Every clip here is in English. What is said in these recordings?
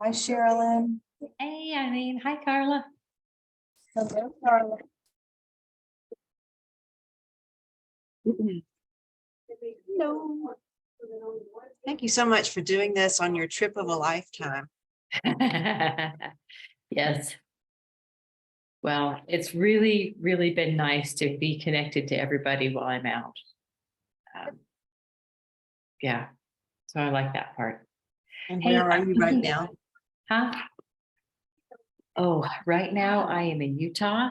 Hi, Sherilyn. Hey, Eileen. Hi, Carla. Hello, Carla. No. Thank you so much for doing this on your trip of a lifetime. Yes. Well, it's really, really been nice to be connected to everybody while I'm out. Yeah, so I like that part. And Hey, where are you right now? Huh? Oh, right now I am in Utah.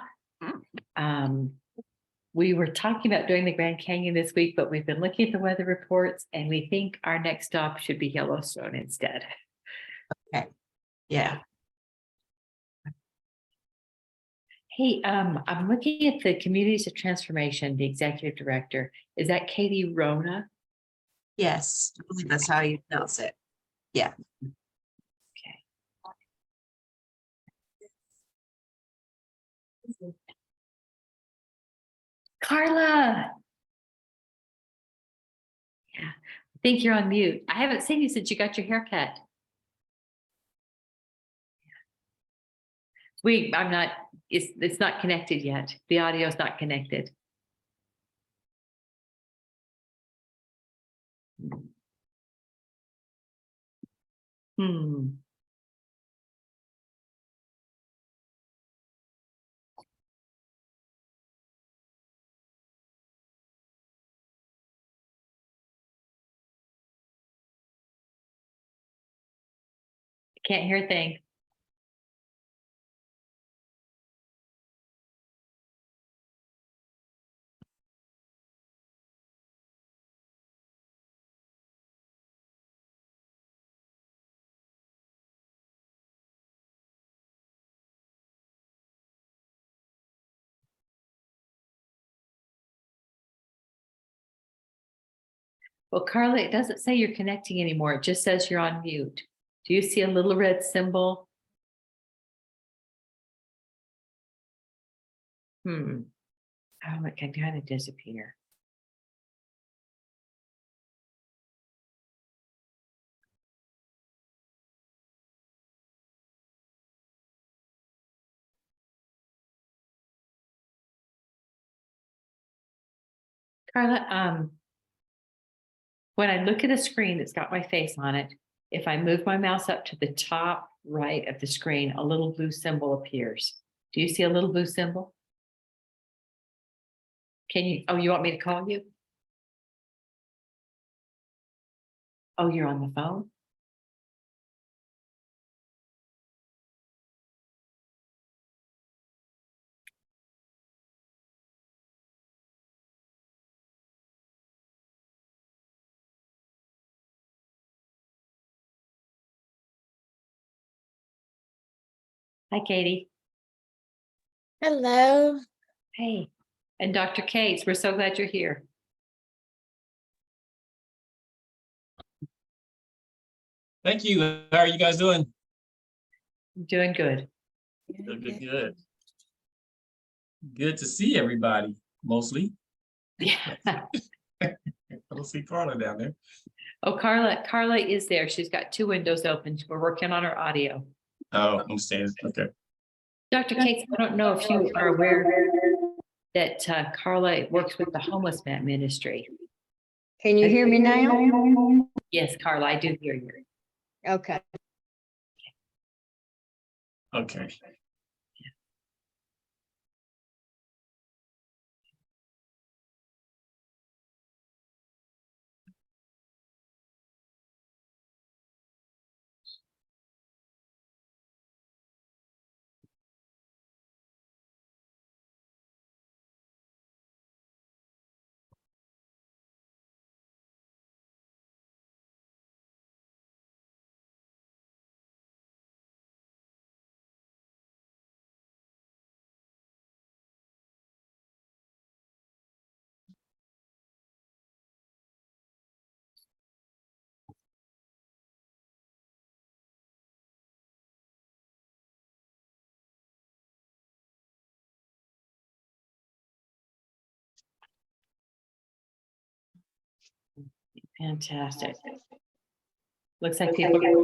We were talking about doing the Grand Canyon this week, but we've been looking at the weather reports and we think our next stop should be Yellowstone instead. Okay. Yeah. Hey, I'm looking at the Communities of Transformation, the executive director. Is that Katie Rona? Yes. I believe that's how you pronounce it. Yeah. Okay. Carla. Yeah, I think you're on mute. I haven't seen you since you got your haircut. I'm not, it's not connected yet. The audio is not connected. Hmm. Can't hear a thing. Well, Carla, it doesn't say you're connecting anymore. It just says you're on mute. Do you see a little red symbol? Oh, it can kind of disappear. Carla, when I look at a screen that's got my face on it, if I move my mouse up to the top right of the screen, a little blue symbol appears. Do you see a little blue symbol? Can you, oh, you want me to call you? Oh, you're on the phone? Hi, Katie. Hello. Hey, and Dr. Cates, we're so glad you're here. Thank you. How are you guys doing? Doing good. Good. Good to see everybody, mostly. Yeah. I don't see Carla down there. Oh, Carla is there. She's got two windows open. We're working on her audio. Oh, I'm saying, okay. Dr. Cates, I don't know if you are aware that Carla works with the Homeless Man Ministry. Can you hear me now? Yes, Carla, I do hear you. Okay. Okay. Fantastic. Looks like people are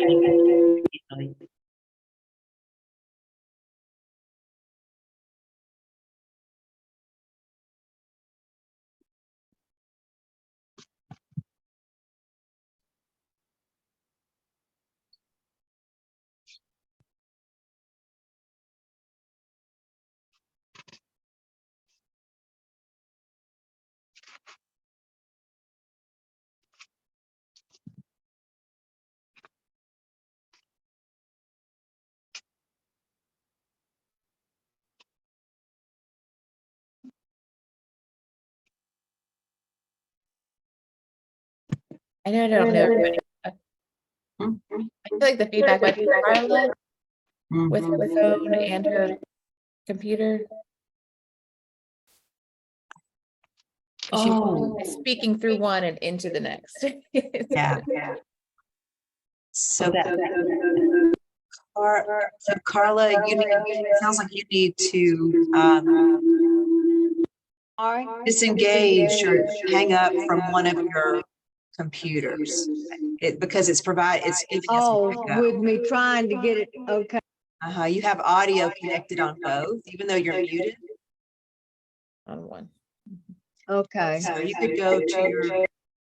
I know I don't know everybody. I feel like the feedback might be Carla with her phone and her computer. 'Cause Oh. she's speaking through one and into the next. Yeah. So, that- So Carla, it sounds like you need to All right. disengage or hang up from one of your computers. Because it's giving us a Oh, pickup. with me trying to get it, okay. You have audio connected on both, even though you're muted. On one. Okay. So you could go to your,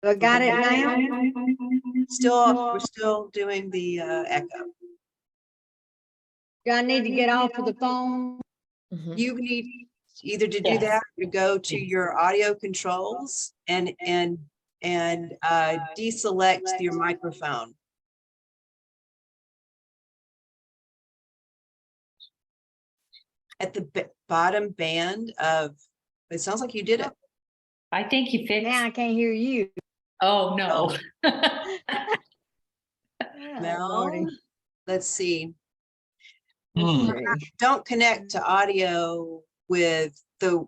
I got it now? we're still doing the echo. Do I need to get off of the phone? Mhm. You need either to do Yes. that or go to your audio controls and deselect your microphone. At the bottom band of, it sounds like you did it. I think you fixed. Now I can't hear you. Oh, no. Oh, Mel, Lordy. let's see. Hmm. Don't connect to audio with are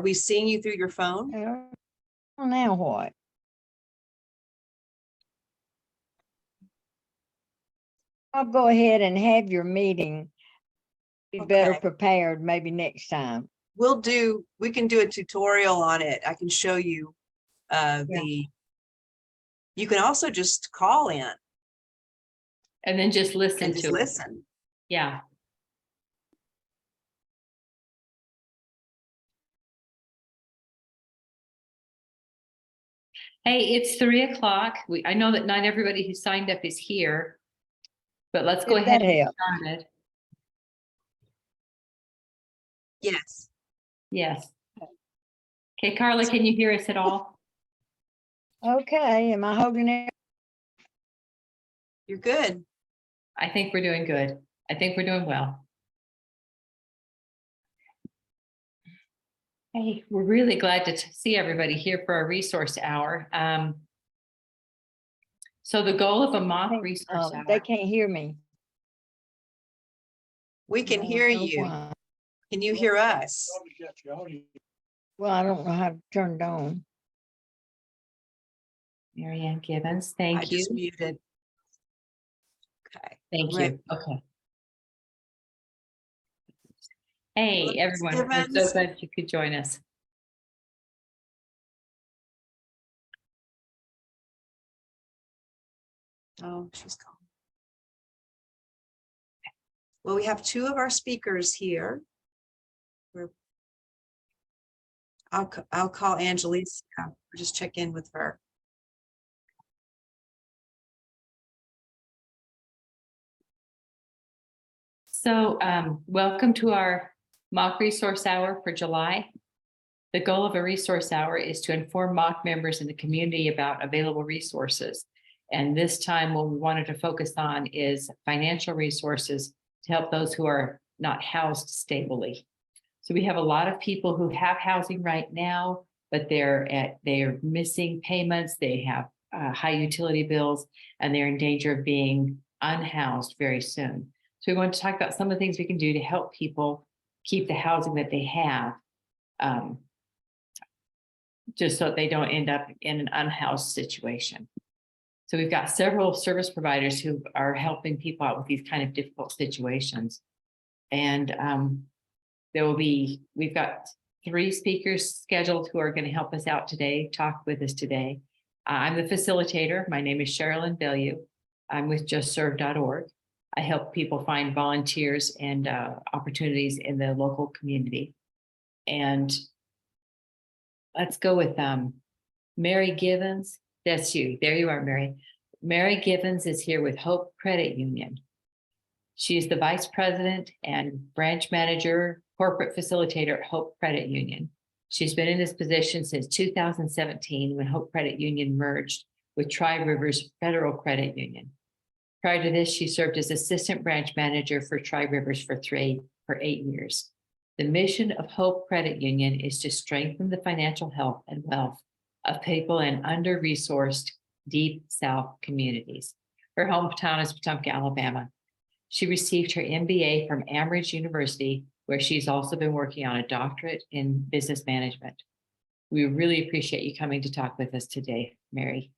we seeing you through your phone? Well, now what? I'll go ahead and have your meeting. Be better Okay. prepared maybe next time. We can do a tutorial on it. I can show you you can also just call in And then just listen and just to it. listen. Yeah. Hey, it's 3:00. I know that not everybody who signed up is here, but let's go If ahead that and get helps. started. Yes. Yes. Okay, Carla, can you hear us at all? Okay, am I holding it? You're good. I think we're doing good. I think we're doing well. Hey, we're really glad to see everybody here for our resource hour. So the goal of a mock resource They hour. can't hear me. We can I don't hear know you. why. Can you hear us? Well, I don't know how to turn it on. Mary Ann Gibbons, I thank you. just muted. Okay. Thank Right. you. Okay. Hey, Hello, everyone. We're so Gibbons. glad you could join us. Oh, she's gone. Well, we have two of our speakers here. I'll call Angelisa. Just check in with her. So welcome to our mock resource hour for July. The goal of a resource hour is to inform mock members in the community about available resources. And this time what we wanted to focus on is financial resources to help those who are not housed stably. So we have a lot of people who have housing right now, but they're missing payments. They have high utility bills, and they're in danger of being unhoused very soon. So we want to talk about some of the things we can do to help people keep the housing that they have, just so they don't end up in an unhoused situation. So we've got several service providers who are helping people out with these kind of difficult situations. And we've got 3 speakers scheduled who are going to help us out today, talk with us today. I'm the facilitator. My name is Sherilyn Bellew. I'm with justserve.org. I help people find volunteers and opportunities in the local community. And let's go with Mary Gibbons. That's you. There you are, Mary. Mary Gibbons is here with Hope Credit Union. She is the vice president and branch manager, corporate facilitator at Hope Credit Union. She's been in this position since 2017 when Hope Credit Union merged with Tri-Rivers Federal Credit Union. Prior to this, she served as assistant branch manager for Tri-Rivers for 8 years. The mission of Hope Credit Union is to strengthen the financial health and wealth of people in under-resourced Deep South communities. Her hometown is Wetumpka, Alabama. She received her MBA from Amherst University, where she's also been working on a doctorate in business management. We really appreciate you coming to talk with us today, Mary.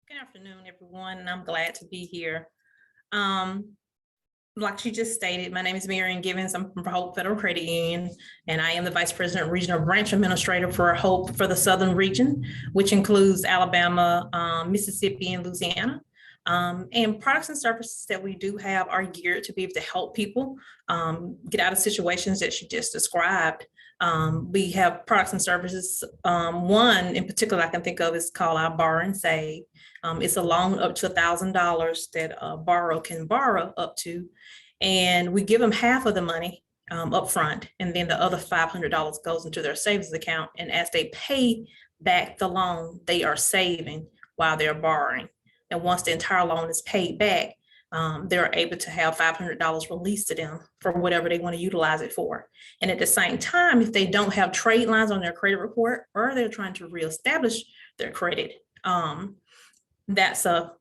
Good afternoon, everyone, and I'm glad to be here. Like she just stated, my name is Marion Givens. I'm from Hope Federal Credit Union, and I am the Vice President, Regional Branch Administrator for Hope for the Southern Region, which includes Alabama, Mississippi, and Louisiana. And products and services that we do have are geared to be able to help people get out of situations that she just described. We have products and services. One in particular I can think of is called our Borrow and Save. It's a loan up to $1,000 that a borrower can borrow up to, and we give them half of the money up front, and then the other $500 goes into their savings account. And as they pay back the loan, they are saving while they're borrowing. And once the entire loan is paid back, they're able to have $500 released to them for whatever they want to utilize it for. And at the same time, if they don't have trade lines on their credit report, or they're trying to reestablish their credit, that's a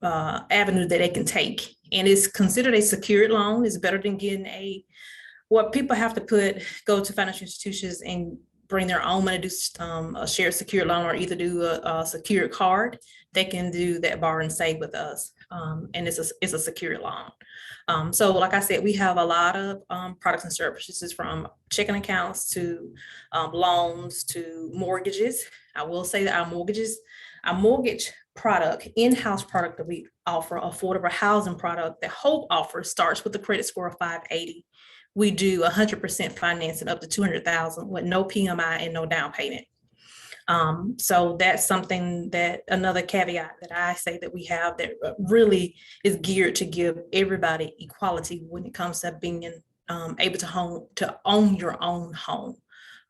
avenue that they can take. And it's considered a secured loan. It's better than getting what people have to go to financial institutions and bring their own money, do a shared secured loan, or either do a secured card. They can do that Borrow and Save with us. And it's a secured loan. So like I said, we have a lot of products and services, from checking accounts to loans to mortgages. I will say that our mortgage product, in-house product that we offer, affordable housing product that Hope offers, starts with a credit score of 580. We do 100% financing up to $200,000 with no PMI and no down payment. So that's something that, another caveat that I say that we have that really is geared to give everybody equality when it comes to being able to own your own home.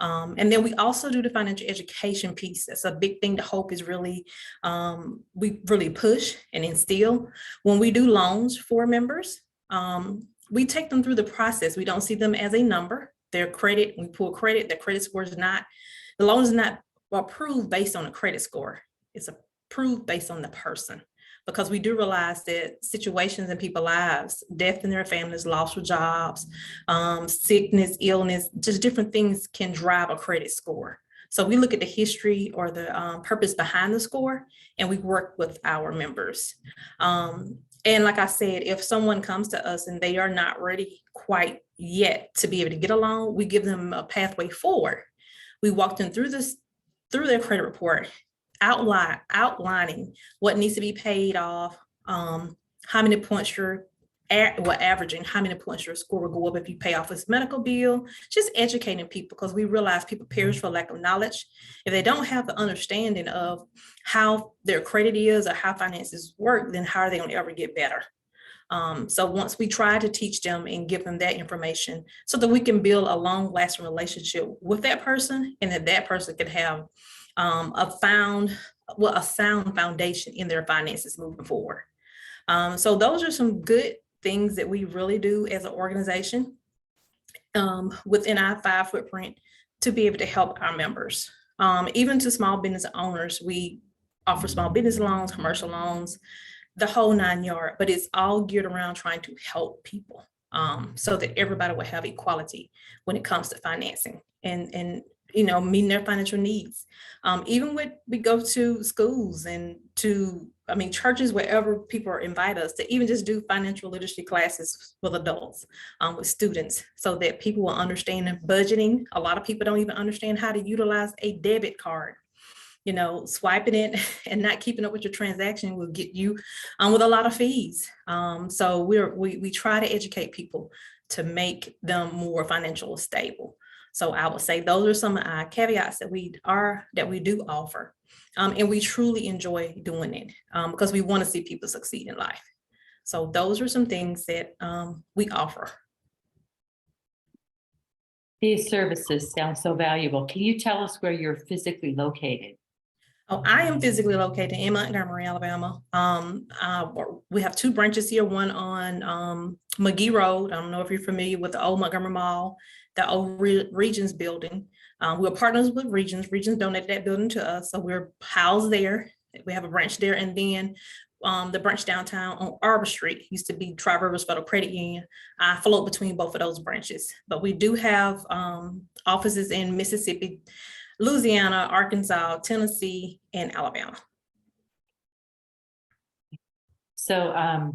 And then we also do the financial education piece. That's a big thing that Hope is really, we really push and instill. When we do loans for members, we take them through the process. We don't see them as a number. Their credit, we pull credit, their credit score is not, the loan is not approved based on a credit score. It's approved based on the person, because we do realize that situations in people's lives, death in their families, loss of jobs, sickness, illness, just different things can drive a credit score. So we look at the history or the purpose behind the score, and we work with our members. And like I said, if someone comes to us and they are not ready quite yet to be able to get a loan, we give them a pathway forward. We walk them through their credit report, outlining what needs to be paid off, how many points averaging, how many points your score will go up if you pay off this medical bill, just educating people, because we realize people perish for lack of knowledge. If they don't have the understanding of how their credit is or how finances work, then how are they going to ever get better? So once we try to teach them and give them that information so that we can build a long-lasting relationship with that person, and that person can have a sound foundation in their finances moving forward. So those are some good things that we really do as an organization within our 5 footprint to be able to help our members. Even to small business owners, we offer small business loans, commercial loans, the whole 9 yards, but it's all geared around trying to help people so that everybody will have equality when it comes to financing and meeting their financial needs. Even when we go to schools and churches, wherever people invite us to even just do financial literacy classes with adults, with students, so that people will understand budgeting. A lot of people don't even understand how to utilize a debit card. Swiping it and not keeping up with your transaction will get you with a lot of fees. So we try to educate people to make them more financially stable. So I would say those are some of our caveats that we do offer. And we truly enjoy doing it because we want to see people succeed in life. So those are some things that we offer. These services sound so valuable. Can you tell us where you're physically located? Oh, I am physically located in Montgomery, Alabama. We have 2 branches here, one on McGee Road. I don't know if you're familiar with the old Montgomery Mall, the old Regions building. We're partners with Regions. Regions donated that building to us, so we're housed there. We have a branch there, and then the branch downtown on Arbor Street used to be Tri-Rivers Federal Credit Union. I float between both of those branches, but we do have offices in Mississippi, Louisiana, Arkansas, Tennessee, and Alabama. So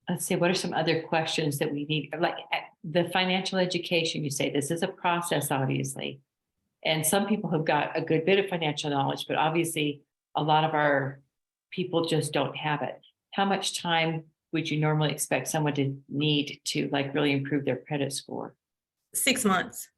let's see, what are some other questions that we need? Like the financial education, you say this is a process, obviously. And some people have got a good bit of financial knowledge, but obviously a lot of our people just don't have it. How much time would you normally expect someone to need to like really improve their credit score? 6 months.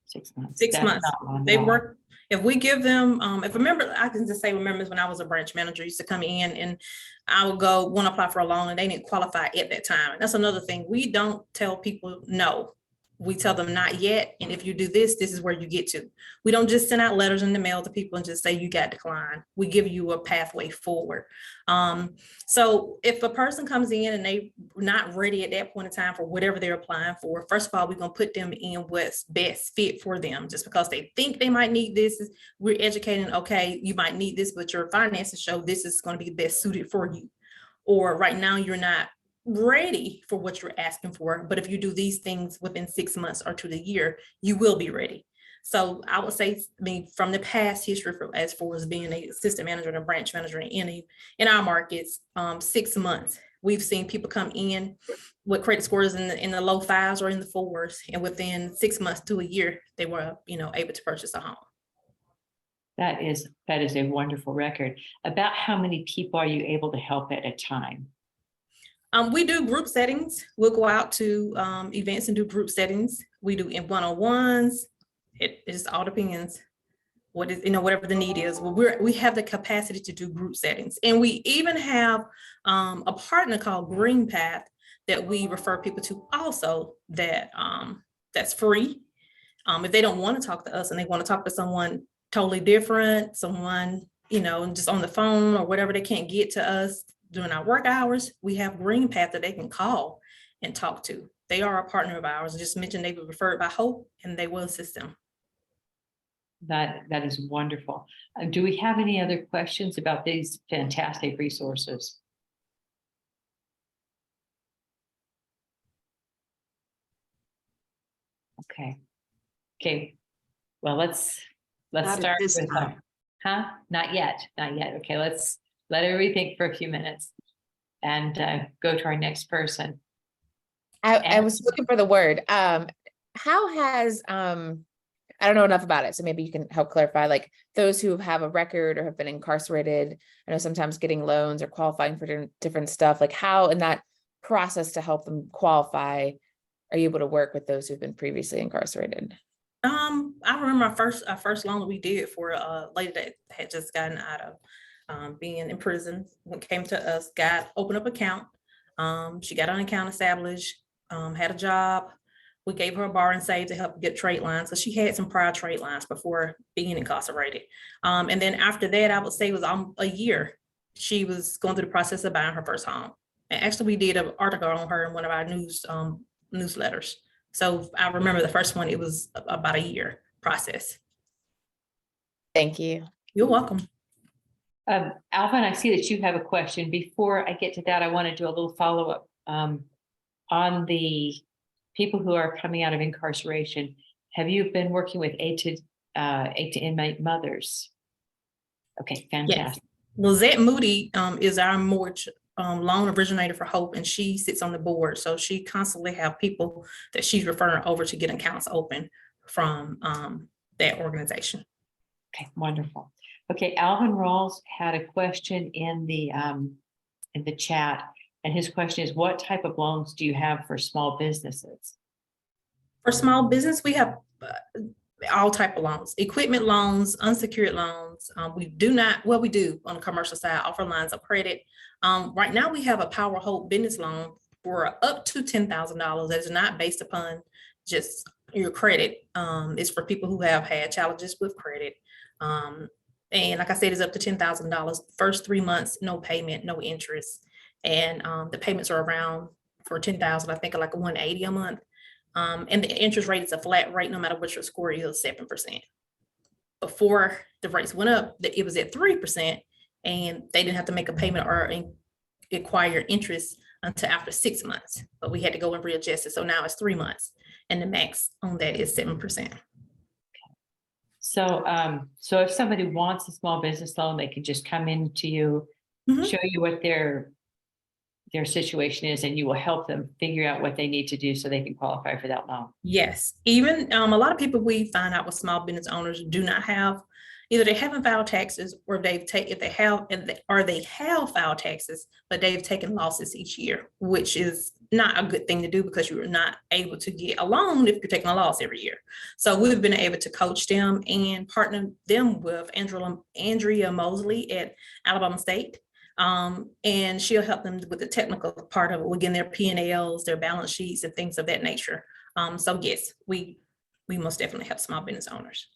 6 months. 6 That's months. not long at They all. work, if we give them, if remember, I can just say, remembers when I was a branch manager, used to come in and I would go, want to apply for a loan and they didn't qualify at that time. And that's another thing. We don't tell people no. We tell them not yet. And if you do this, this is where you get to. We don't just send out letters in the mail to people and just say you got declined. We give you a pathway forward. So if a person comes in and they not ready at that point in time for whatever they're applying for, first of all, we're going to put them in what's best fit for them. Just because they think they might need this, we're educating, okay, you might need this, but your finances show this is going to be best suited for you. Or right now you're not ready for what you're asking for, but if you do these things within 6 months or to the year, you will be ready. So I would say, I mean, from the past history, as far as being an assistant manager and a branch manager in our markets, 6 months, we've seen people come in with credit scores in the low 5s or in the 4s, and within 6 months to a year, they were, able to purchase a home. That is a wonderful record. About how many people are you able to help at a time? We do group settings. We'll go out to events and do group settings. We do in one-on-ones. It just all depends what is, whatever the need is. Well, we have the capacity to do group settings. And we even have a partner called Green Path that we refer people to also that that's free. If they don't want to talk to us and they want to talk to someone totally different, someone, just on the phone or whatever, they can't get to us during our work hours, we have Green Path that they can call and talk to. They are a partner of ours. I just mentioned they were referred by Hope and they will assist them. That is wonderful. Do we have any other questions about these fantastic resources? Okay. Well, let's Not at start this with time. Not yet. Okay, let's let everybody think for a few minutes and go to our next person. I was looking for the word. How has, I don't know enough about it, so maybe you can help clarify, like those who have a record or have been incarcerated, I know sometimes getting loans or qualifying for different stuff, like how in that process to help them qualify, are you able to work with those who've been previously incarcerated? I remember our first loan that we did for a lady that had just gotten out of being in prison. When came to us, opened up account. She got an account established, had a job. We gave her a bar and save to help get trade lines. So she had some prior trade lines before being incarcerated. And then after that, I would say it was a year. She was going through the process of buying her first home. And actually we did an article on her in one of our newsletters. So I remember the first one, it was about a year process. Thank you. You're welcome. Alvin, I see that you have a question. Before I get to that, I want to do a little follow-up on the people who are coming out of incarceration. Have you been working with aid to inmate mothers? Okay, fantastic. Yes. Lizette Moody is our mortgage loan originator for Hope, and she sits on the board. So she constantly have people that she's referring over to get accounts open from that organization. Okay, wonderful. Okay, Alvin Rawls had a question in the chat, and his question is, what type of loans do you have for small businesses? For small business, we have all type of loans, equipment loans, unsecured loans. We do on the commercial side, offer lines of credit. Right now we have a Power Hope business loan for up to $10,000. That is not based upon just your credit. It's for people who have had challenges with credit. And like I said, it's up to $10,000. First 3 months, no payment, no interest. And the payments are around for $10,000, I think like $180 a month. And the interest rate is a flat rate, no matter what your score is, 7%. Before the rates went up, it was at 3%, and they didn't have to make a payment or acquire interest until after 6 months. But we had to go and readjust it. So now it's 3 months, and the max on that is 7%. So, so if somebody wants a small business loan, they can just come in to you, Mhm. show you what their situation is, and you will help them figure out what they need to do so they can qualify for that loan. Yes, even a lot of people we find out with small business owners do not have, either they haven't filed taxes, or they have filed taxes, but they've taken losses each year, which is not a good thing to do because you are not able to get a loan if you're taking a loss every year. So we've been able to coach them and partner them with Andrea Mosley at Alabama State. And she'll help them with the technical part of it, again, their P&Ls, their balance sheets, and things of that nature. So yes, we most definitely help small business owners.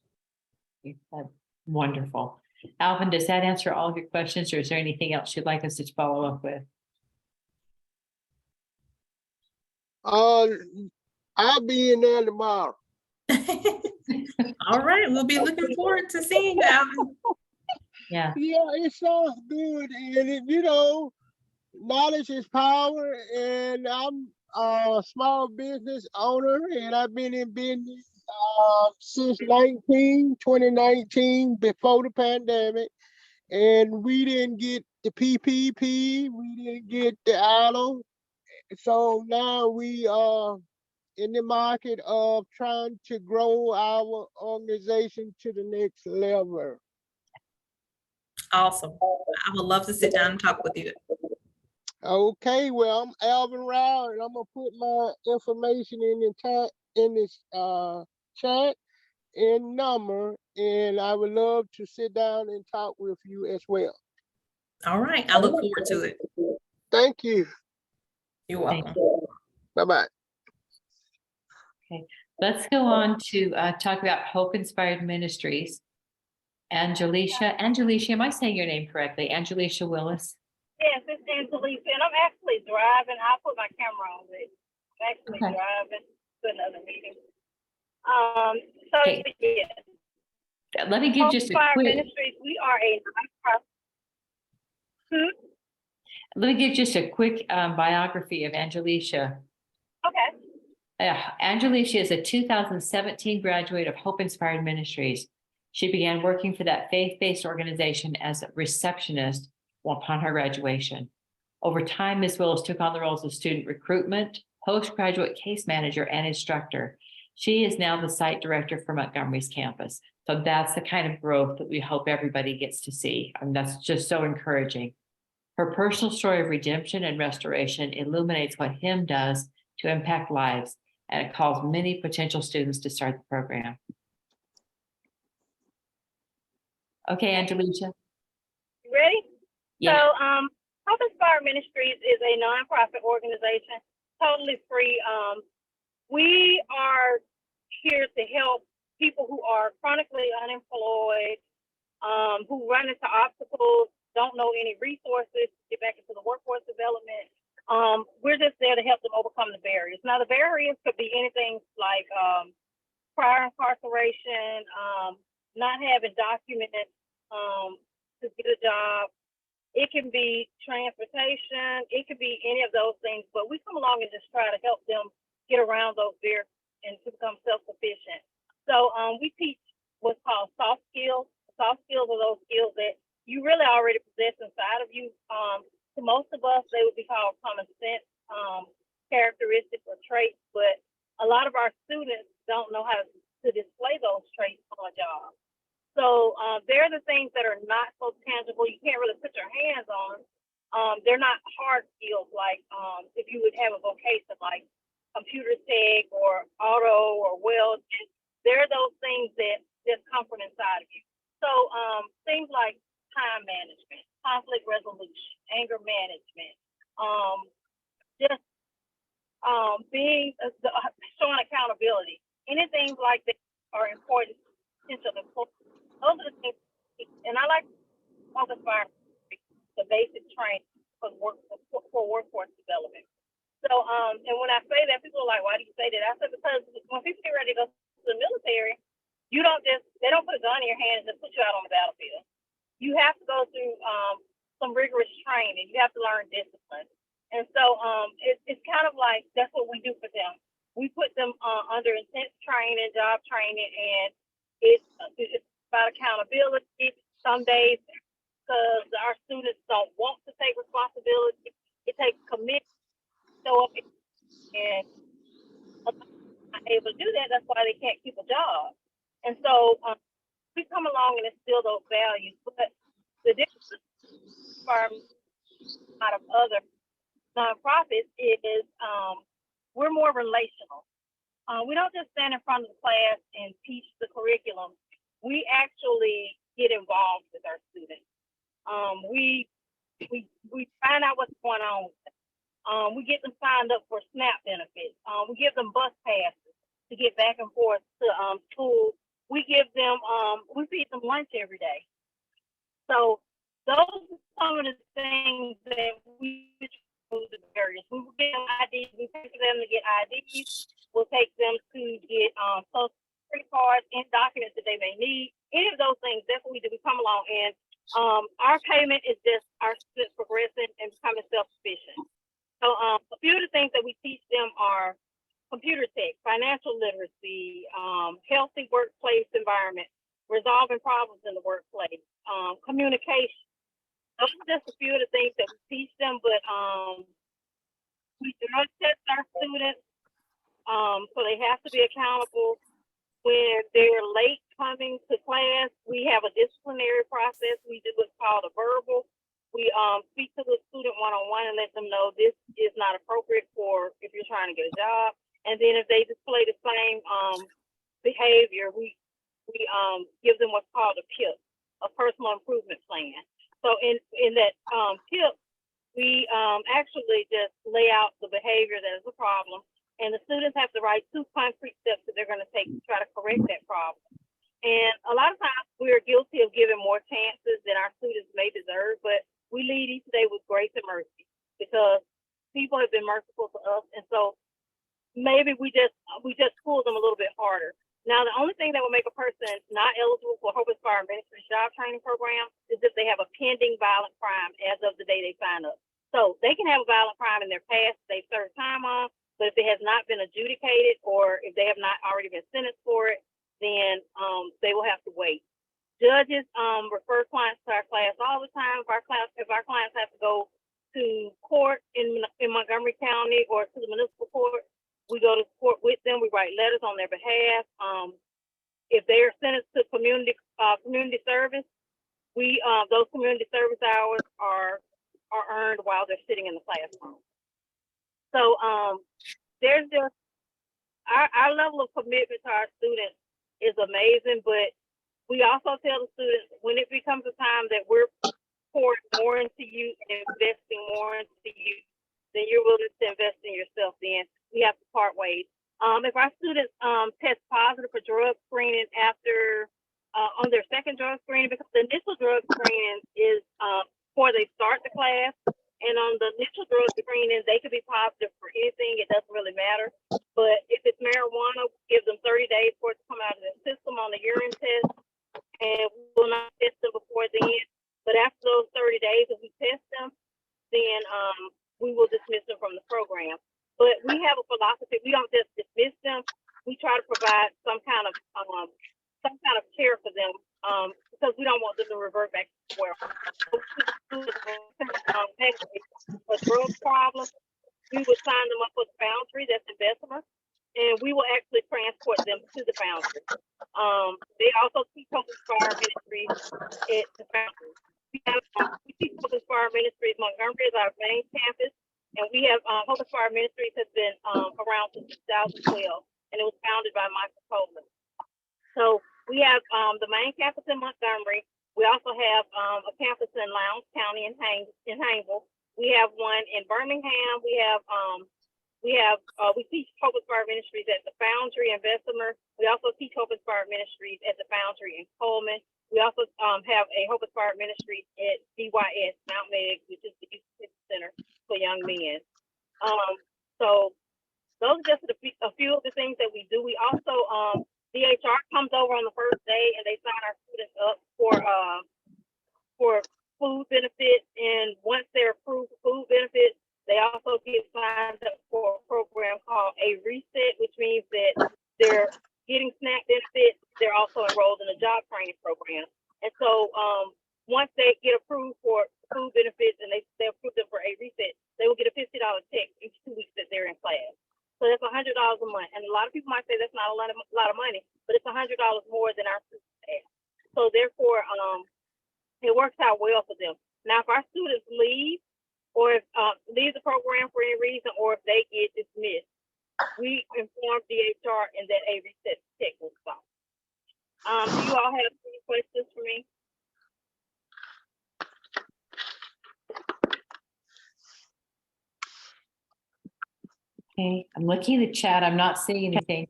Wonderful. Alvin, does that answer all of your questions, or is there anything else you'd like us to follow up with? I'll be in there tomorrow. All right, we'll be looking forward to seeing you, Alvin. Yeah. Yeah, it sounds good. And knowledge is power. And I'm a small business owner, and I've been in business since 2019, before the pandemic. And we didn't get the PPP, we didn't get the ALO. So now we are in the market of trying to grow our organization to the next level. Awesome. I would love to sit down and talk with you. Okay, well, I'm Alvin Rao, and I'm gonna put my information in this chat and number, and I would love to sit down and talk with you as well. All right, I look forward to it. Thank you. You're welcome. Bye-bye. Okay, let's go on to talk about Hope Inspired Ministries. Angelicia, am I saying your name correctly? Angelicia Willis? Yes, it's Angelica, and I'm actually driving. I'll put my camera on it. I'm actually Okay. driving to another meeting. Okay. Yes. Let me give just a Hope quick, Ministries, we are a nonprofit. let me give just a quick biography of Angelicia. Okay. Angelicia is a 2017 graduate of Hope Inspired Ministries. She began working for that faith-based organization as a receptionist upon her graduation. Over time, Ms. Willis took on the roles of student recruitment, postgraduate case manager, and instructor. She is now the site director for Montgomery's campus. So that's the kind of growth that we hope everybody gets to see. I mean, that's just so encouraging. Her personal story of redemption and restoration illuminates what HIM does to impact lives, and it calls many potential students to start the program. Okay, Angelicia. You ready? Yeah. So, Hope Inspired Ministries is a nonprofit organization, totally free. We are here to help people who are chronically unemployed, who run into obstacles, don't know any resources to get back into the workforce development. We're just there to help them overcome the barriers. Now, the barriers could be anything like prior incarceration, not having documents to get a job. It can be transportation. It could be any of those things. But we come along and just try to help them get around those barriers and to become self-sufficient. So we teach what's called soft skills. Soft skills are those skills that you really already possess inside of you. To most of us, they would be called common sense characteristics or traits. But a lot of our students don't know how to display those traits on a job. So they're the things that are not so tangible. You can't really put your hands on. They're not hard skills like if you would have a vocation like computer tech or auto or weld. They're those things that just come from inside of you. So things like time management, conflict resolution, anger management, just being showing accountability. Anything like that are important. Those are the things, and I like to inspire the basic training for workforce development. So, and when I say that, people are like, why do you say that? I said, because when people get ready to go to the military, they don't put a gun in your hand and just put you out on the battlefield. You have to go through some rigorous training. You have to learn discipline. And so it's kind of like that's what we do for them. We put them under intense training, job training, and it's about accountability. Some days, because our students don't want to take responsibility, it takes commitment to show up, and not able to do that. That's why they can't keep a job. And so we come along and instill those values. But the difference from a lot of other nonprofits is we're more relational. We don't just stand in front of the class and teach the curriculum. We actually get involved with our students. We find out what's going on with them. We get them signed up for SNAP benefits. We give them bus passes to get back and forth to school. We give them, we feed them lunch every day. So those are some of the things that we do the barriers. We will get them IDs. We pay for them to get IDs. We'll take them to get social security cards and documents that they may need. Any of those things, that's what we do. We come along and our payment is just our students progressing and becoming self-sufficient. So a few of the things that we teach them are computer tech, financial literacy, healthy workplace environment, resolving problems in the workplace, communication. Those are just a few of the things that we teach them, but we drug test our students, so they have to be accountable. When they're late coming to class, we have a disciplinary process. We do what's called a verbal. We speak to the student one-on-one and let them know this is not appropriate for if you're trying to get a job. And then if they display the same behavior, we give them what's called a PIP, a personal improvement plan. So in that PIP, we actually just lay out the behavior that is a problem, and the students have to write 2 concrete steps that they're going to take to try to correct that problem. And a lot of times we're guilty of giving more chances than our students may deserve, but we lead each day with grace and mercy because people have been merciful to us, and so maybe we just pull them a little bit harder. Now, the only thing that will make a person not eligible for Hope Inspired Ministries job training program is if they have a pending violent crime as of the day they sign up. So they can have a violent crime in their past they've served time on, but if it has not been adjudicated or if they have not already been sentenced for it, then they will have to wait. Judges refer clients to our class all the time. If our clients have to go to court in Montgomery County or to the municipal court, we go to court with them. We write letters on their behalf. If they are sentenced to community service, those community service hours are earned while they're sitting in the classroom. So there's just our level of commitment to our students is amazing, but we also tell the students when it becomes a time that we're pouring more into you and investing more into you than you're willing to invest in yourself, then we have to part ways. If our students test positive for drug screening after on their second drug screening, because the initial drug screening is before they start the class, and on the initial drug screening, they could be positive for anything. It doesn't really matter. But if it's marijuana, we give them 30 days for it to come out of the system on the urine test, and we will not test them before then. But after those 30 days, if we test them, then we will dismiss them from the program. But we have a philosophy. We don't just dismiss them. We try to provide some kind of care for them because we don't want them to revert back to square one. A drug problem, we would sign them up for the boundary that's in Bessemer, and we will actually transport them to the boundary. They also teach Hope Inspired Ministries at the boundary. We teach Hope Inspired Ministries Montgomery is our main campus, and we have Hope Inspired Ministries has been around since 2012, and it was founded by Michael Coleman. So we have the main campus in Montgomery. We also have a campus in Lowndes County in Haynesville. We have one in Birmingham. We teach Hope Inspired Ministries at the Foundry in Bessemer. We also teach Hope Inspired Ministries at the Foundry in Coleman. We also have a Hope Inspired Ministries at DYS Mount Meg, which is the Youth Center for young men. So those are just a few of the things that we do. We also, DHR comes over on the first day and they sign our students up for food benefits. And once they're approved for food benefits, they also get signed up for a program called a reset, which means that they're getting SNAP benefits. They're also enrolled in a job training program. And so once they get approved for food benefits and they approve them for a reset, they will get a $50 check each 2 weeks that they're in class. So that's $100 a month. And a lot of people might say that's not a lot of money, but it's $100 more than our students have. So therefore, it works out well for them. Now, if our students leave or if leave the program for any reason, or if they get dismissed, we inform DHR and that a reset check will stop. Do you all have any questions for me? Okay, I'm looking at the chat. I'm not seeing anything.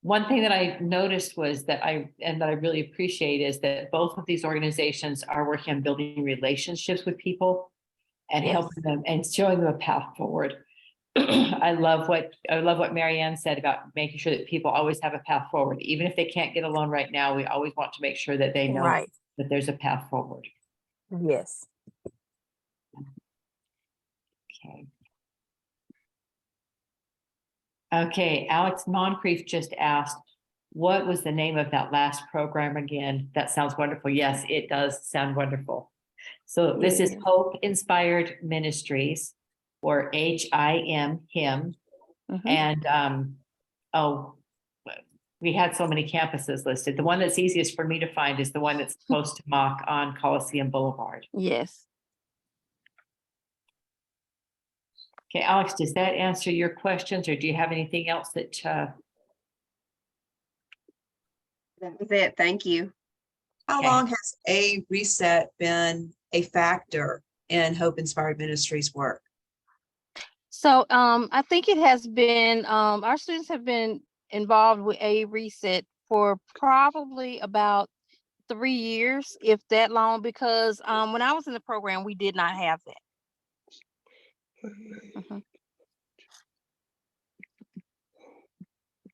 One thing that I noticed was that I really appreciate is that both of these organizations are working on building relationships with people and helping them and showing them a path forward. I love what Marianne said about making sure that people always have a path forward. Even if they can't get a loan right now, we always want to make sure that they know Right. that there's a path forward. Yes. Okay. Okay, Alex Moncrief just asked, what was the name of that last program again? That sounds wonderful. Yes, it does sound wonderful. So this is Hope Inspired Ministries, or HIM. And we had so many campuses listed. The one that's easiest for me to find is the one that's close to Mock on Coliseum Boulevard. Yes. Okay, Alex, does that answer your questions, or do you have anything else that That was it. Thank you. How Okay. long has a reset been a factor in Hope Inspired Ministries work? So I think it has been, our students have been involved with a reset for probably about 3 years, if that long, because when I was in the program, we did not have that.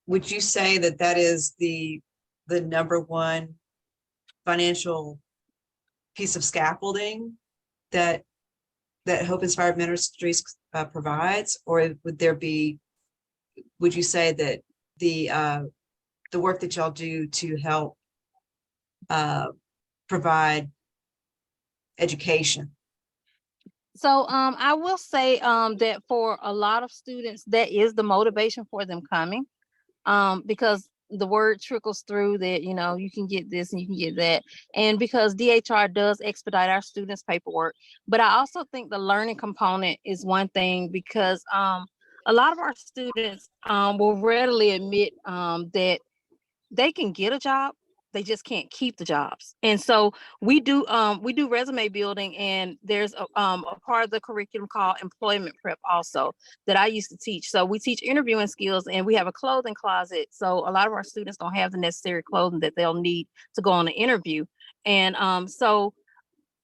Would you say that that is the number one financial piece of scaffolding that Hope Inspired Ministries provides, or would you say that the work that y'all do to help provide education? So I will say that for a lot of students, that is the motivation for them coming, because the word trickles through that, you can get this and you can get that. And because DHR does expedite our students' paperwork. But I also think the learning component is one thing, because a lot of our students will readily admit that they can get a job, they just can't keep the jobs. And so we do resume building, and there's a part of the curriculum called employment prep also that I used to teach. So we teach interviewing skills, and we have a clothing closet. So a lot of our students don't have the necessary clothing that they'll need to go on an interview. And so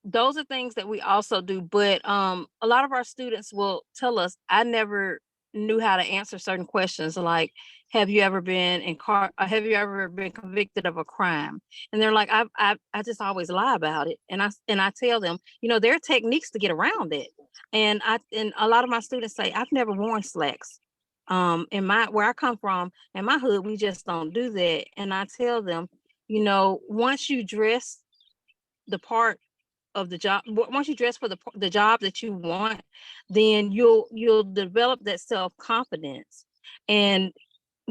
those are things that we also do. But a lot of our students will tell us, I never knew how to answer certain questions, like, have you ever been convicted of a crime? And they're like, I just always lie about it. And I tell them, there are techniques to get around it. And a lot of my students say, I've never worn slacks. Where I come from, in my hood, we just don't do that. And I tell them, once you dress the part of the job, once you dress for the job that you want, then you'll develop that self-confidence. And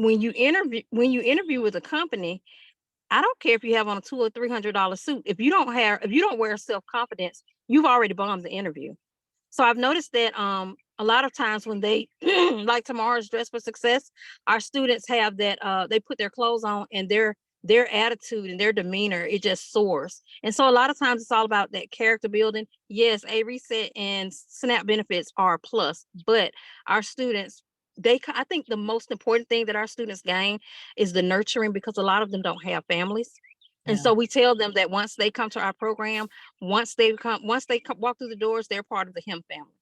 when you interview with a company, I don't care if you have on a $200 or $300 suit. If you don't wear self-confidence, you've already bombed the interview. So I've noticed that a lot of times when they like tomorrow's Dress for Success, our students have that they put their clothes on, and their attitude and their demeanor, it just soars. And so a lot of times it's all about that character building. Yes, a reset and SNAP benefits are a plus, but our students, I think the most important thing that our students gain is the nurturing, because a lot of them don't have families. And so we tell them that once they come to our program, once they walk through the doors, they're part of the HIM family.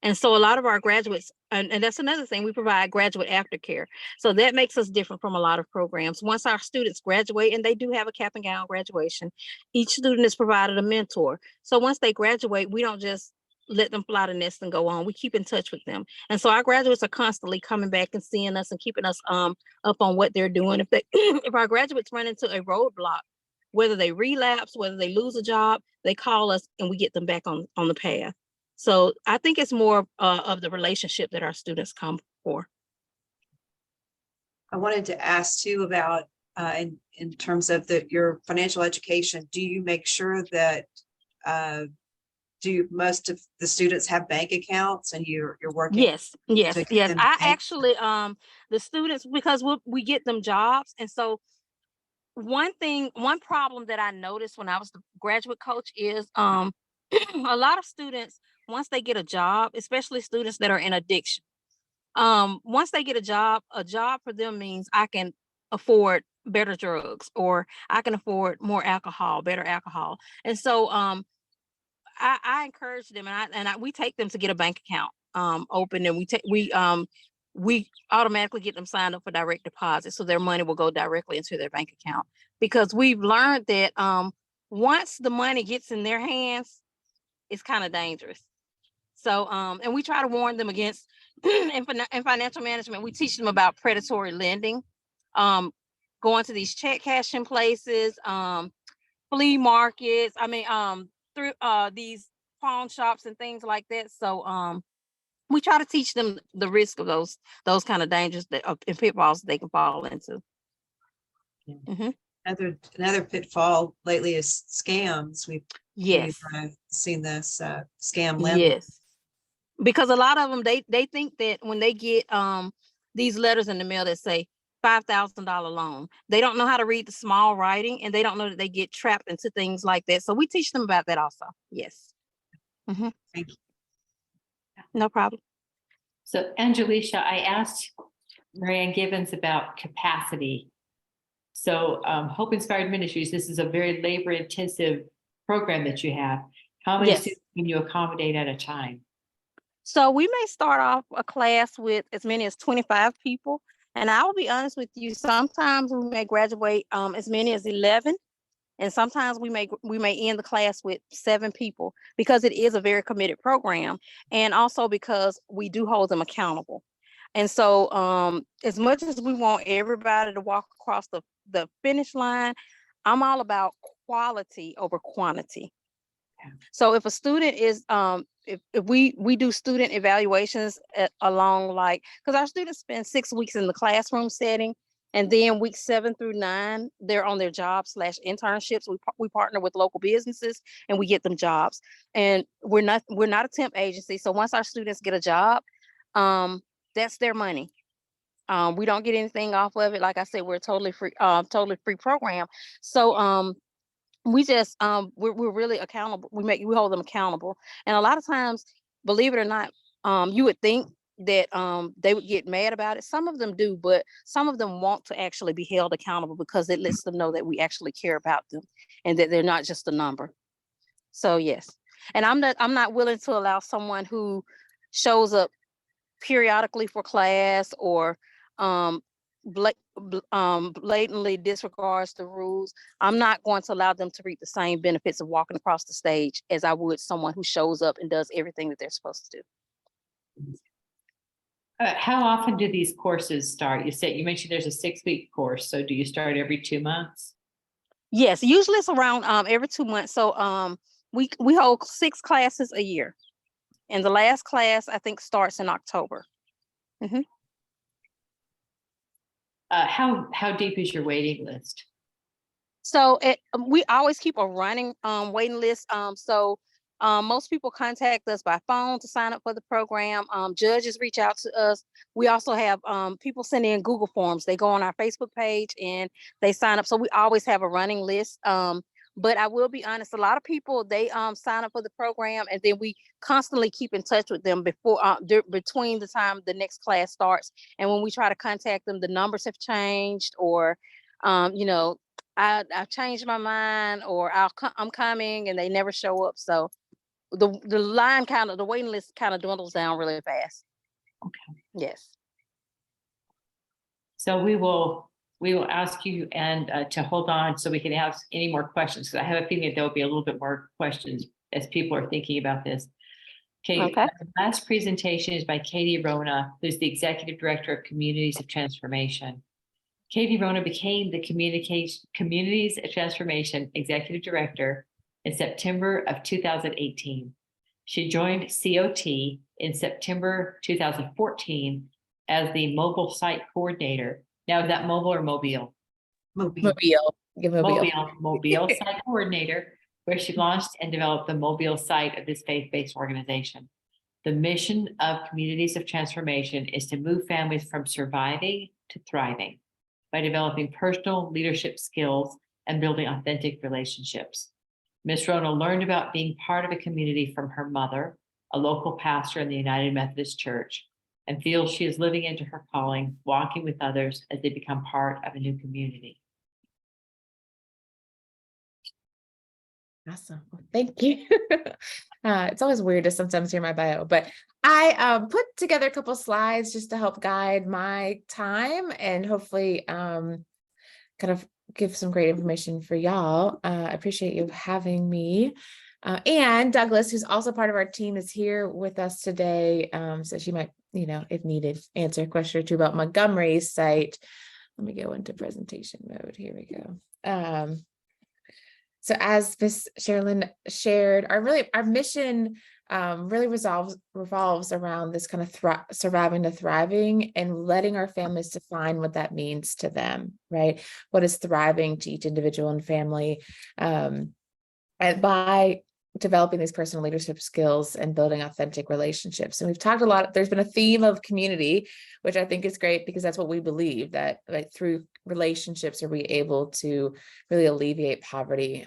And so a lot of our graduates, and that's another thing, we provide graduate aftercare. So that makes us different from a lot of programs. Once our students graduate, and they do have a cap and gown graduation, each student is provided a mentor. So once they graduate, we don't just let them fly the nest and go on. We keep in touch with them. And so our graduates are constantly coming back and seeing us and keeping us up on what they're doing. If they if our graduates run into a roadblock, whether they relapse, whether they lose a job, they call us and we get them back on the path. So I think it's more of the relationship that our students come for. I wanted to ask too about in terms of your financial education, do you make sure that most of the students have bank accounts and you're working? Yes. to get them I bank- actually the students, because we get them jobs. And so one problem that I noticed when I was the graduate coach is a lot of students, once they get a job, especially students that are in addiction, once they get a job for them means I can afford better drugs, or I can afford more alcohol, better alcohol. And so I encourage them, and we take them to get a bank account open, and we automatically get them signed up for direct deposit, so their money will go directly into their bank account, because we've learned that once the money gets in their hands, it's kind of dangerous. So and we try to warn them against in financial management. We teach them about predatory lending, going to these check cashing places, flea markets. I mean, through these pawn shops and things like that. So we try to teach them the risk of those kind of dangers and pitfalls that they can fall into. Mm-hmm. Another pitfall lately is scams. We've seen this scam lending. Yes, because a lot of them they think that when they get these letters in the mail that say $5,000 loan, they don't know how to read the small writing, and they don't know that they get trapped into things like that. So we teach them about that also. Yes. Mm-hmm. Thank you. No problem. So Angelica, I asked Marianne Givens about capacity. So Hope Inspired Ministries, this is a very labor intensive program that you have. How many students can you accommodate at a time? So we may start off a class with as many as 25 people. And I will be honest with you, sometimes we may graduate as many as 11. And sometimes we may end the class with 7 people, because it is a very committed program. And also because we do hold them accountable. And so as much as we want everybody to walk across the finish line, I'm all about quality over quantity. So if a student is if we do student evaluations along, like, because our students spend 6 weeks in the classroom setting, and then weeks 7 through 9 they're on their job/internships. We partner with local businesses and we get them jobs, and we're not a temp agency. So once our students get a job, that's their money. We don't get anything off of it. Like I said, we're a totally free program. So we just we're really accountable. We hold them accountable. And a lot of times, believe it or not, you would think that they would get mad about it. Some of them do, but some of them want to actually be held accountable, because it lets them know that we actually care about them and that they're not just a number. So yes. And I'm not willing to allow someone who shows up periodically for class, or blatantly disregards the rules. I'm not going to allow them to reap the same benefits of walking across the stage as I would someone who shows up and does everything that they're supposed to do. How often do these courses start? You mentioned there's a 6-week course. So do you start every 2 months? Yes, usually it's around every 2 months. So we hold 6 classes a year, and the last class I think starts in October. Mm-hmm. How deep is your waiting list? So we always keep a running waiting list. So most people contact us by phone to sign up for the program. Judges reach out to us. We also have people send in Google Forms. They go on our Facebook page and they sign up. So we always have a running list. But I will be honest, a lot of people, they sign up for the program, and then we constantly keep in touch with them between the time the next class starts. And when we try to contact them, the numbers have changed, or I've changed my mind, or I'm coming, and they never show up. So the line kind of, the waiting list kind of dwindles down really fast. Okay. Yes. So we will ask you and to hold on so we can ask any more questions. Because I have a feeling that there'll be a little bit more questions as people are thinking about this. Okay. Okay. The last presentation is by Katie Rona, who's the Executive Director of Communities of Transformation. Katie Rona became the Communities of Transformation Executive Director in September of 2018. She joined COT in September 2014 as the mobile site coordinator. Now, is that mobile or mobile? Mobile. Mobile site coordinator, where she launched and developed the mobile site of this faith-based organization. The mission of Communities of Transformation is to move families from surviving to thriving by developing personal leadership skills and building authentic relationships. Ms. Rona learned about being part of a community from her mother, a local pastor in the United Methodist Church, and feels she is living into her calling, walking with others as they become part of a new community. Awesome. Well, thank you. It's always weird to sometimes hear my bio, but I put together a couple slides just to help guide my time and hopefully kind of give some great information for y'all. I appreciate you having me. And Douglas, who's also part of our team, is here with us today. So she might, if needed, answer a question or two about Montgomery's site. Let me go into presentation mode. Here we go. So as Ms. Sherilyn shared, our mission really revolves around this kind of surviving to thriving and letting our families define what that means to them, right? What is thriving to each individual and family? And by developing these personal leadership skills and building authentic relationships. And we've talked a lot, there's been a theme of community, which I think is great because that's what we believe, that like through relationships are we able to really alleviate poverty,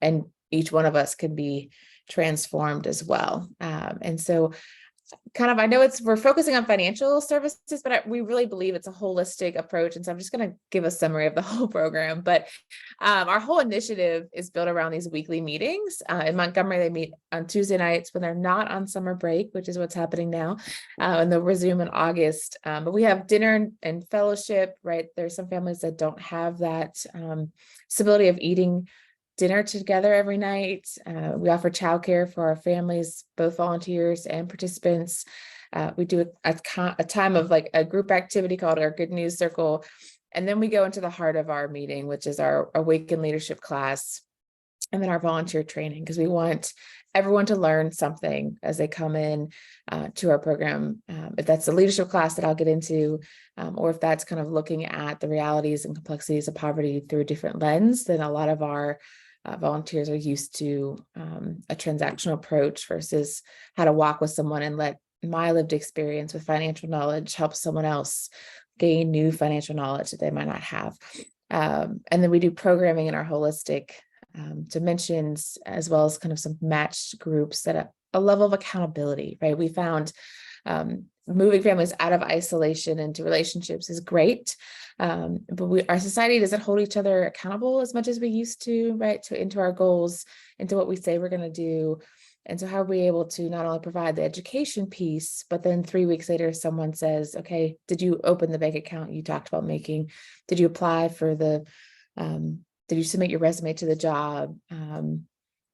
and each one of us can be transformed as well. And so kind of, I know we're focusing on financial services, but we really believe it's a holistic approach. And so I'm just going to give a summary of the whole program. But our whole initiative is built around these weekly meetings. In Montgomery, they meet on Tuesday nights when they're not on summer break, which is what's happening now. And they'll resume in August. But we have dinner and fellowship, right? There's some families that don't have that stability of eating dinner together every night. We offer childcare for our families, both volunteers and participants. We do a time of like a group activity called our Good News Circle. And then we go into the heart of our meeting, which is our Awaken Leadership class, and then our volunteer training, because we want everyone to learn something as they come in to our program. If that's the leadership class that I'll get into, or if that's kind of looking at the realities and complexities of poverty through a different lens, then a lot of our volunteers are used to a transactional approach versus how to walk with someone and let my lived experience with financial knowledge help someone else gain new financial knowledge that they might not have. And then we do programming in our holistic dimensions, as well as kind of some matched groups at a level of accountability, right? We found moving families out of isolation into relationships is great. But our society doesn't hold each other accountable as much as we used to, right? Into our goals, into what we say we're going to do. And so how are we able to not only provide the education piece, but then 3 weeks later, someone says, okay, did you open the bank account you talked about making? Did you apply for did you submit your resume to the job?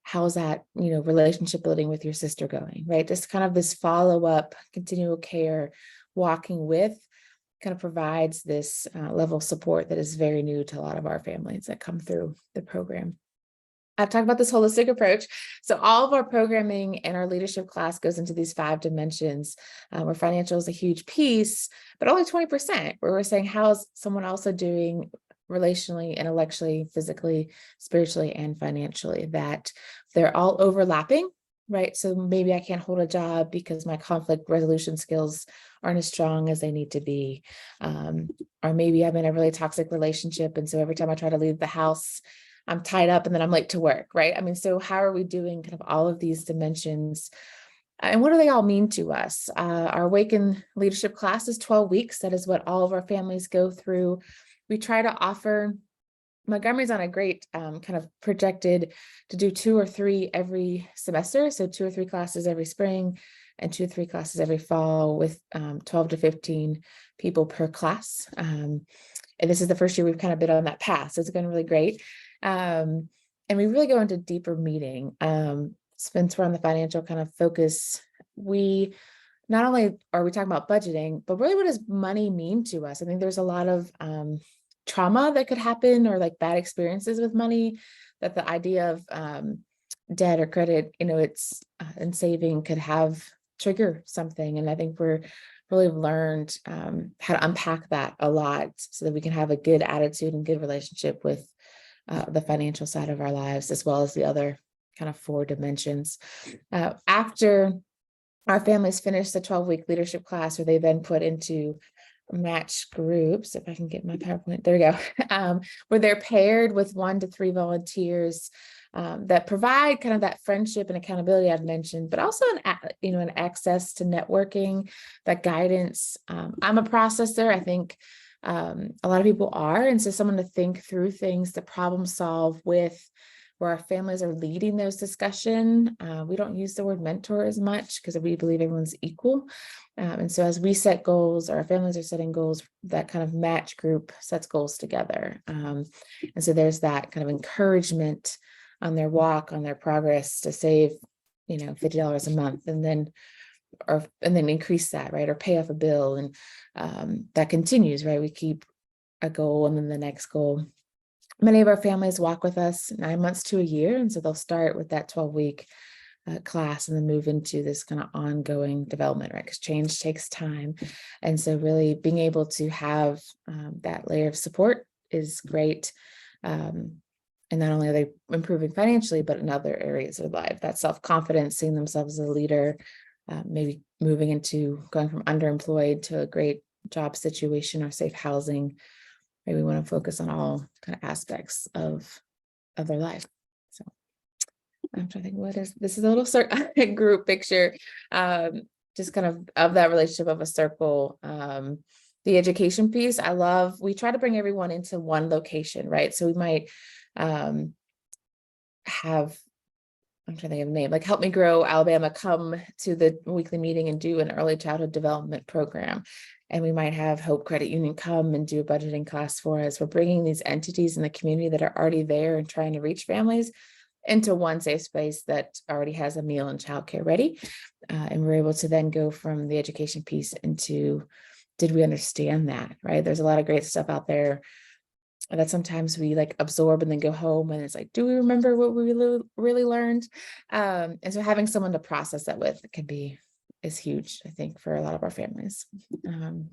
How's that, relationship building with your sister going, right? This kind of this follow-up, continual care, walking with kind of provides this level of support that is very new to a lot of our families that come through the program. I've talked about this holistic approach. So all of our programming and our leadership class goes into these 5 dimensions, where financial is a huge piece, but only 20%, where we're saying, how's someone also doing relationally, intellectually, physically, spiritually, and financially, that they're all overlapping, right? So maybe I can't hold a job because my conflict resolution skills aren't as strong as they need to be. Or maybe I'm in a really toxic relationship. And so every time I try to leave the house, I'm tied up and then I'm late to work, right? I mean, so how are we doing kind of all of these dimensions? And what do they all mean to us? Our Awaken Leadership class is 12 weeks. That is what all of our families go through. We try to offer Montgomery's on a great kind of projected to do 2 or 3 every semester. So 2 or 3 classes every spring and 2 or 3 classes every fall with 12 to 15 people per class. And this is the first year we've kind of been on that path. So it's been really great. And we really go into deeper meeting. Since we're on the financial kind of focus, we not only are we talking about budgeting, but really what does money mean to us? I think there's a lot of trauma that could happen or like bad experiences with money, that the idea of debt or credit, it's and saving could have trigger something. And I think we're really learned how to unpack that a lot so that we can have a good attitude and good relationship with the financial side of our lives, as well as the other kind of 4 dimensions. After our families finish the 12-week leadership class, or they then put into match groups, if I can get my PowerPoint, there we go, where they're paired with 1 to 3 volunteers that provide kind of that friendship and accountability I've mentioned, but also an access to networking, that guidance. I'm a processor. I think a lot of people are, and so someone to think through things, to problem solve with, where our families are leading those discussion. We don't use the word mentor as much because we believe everyone's equal. And so as we set goals, or our families are setting goals, that kind of match group sets goals together. And so there's that kind of encouragement on their walk, on their progress to save, $50 a month, and then increase that, right? Or pay off a bill. And that continues, right? We keep a goal and then the next goal. Many of our families walk with us 9 months to a year. And so they'll start with that 12-week class and then move into this kind of ongoing development, right? Because change takes time. And so really being able to have that layer of support is great. And not only are they improving financially, but in other areas of life, that self-confidence, seeing themselves as a leader, maybe moving into going from underemployed to a great job situation or safe housing. Maybe we want to focus on all kind of aspects of their life. So I'm trying to think, this is a little group picture, just kind of that relationship of a circle. The education piece, we try to bring everyone into one location, right? So we might have, I'm trying to think of a name, like Help Me Grow Alabama come to the weekly meeting and do an early childhood development program. And we might have Hope Credit Union come and do a budgeting class for us. We're bringing these entities in the community that are already there and trying to reach families into one safe space that already has a meal and childcare ready. And we're able to then go from the education piece into, did we understand that, right? There's a lot of great stuff out there that sometimes we like absorb and then go home and it's like, do we remember what we really learned? And so having someone to process that with is huge, I think, for a lot of our families. And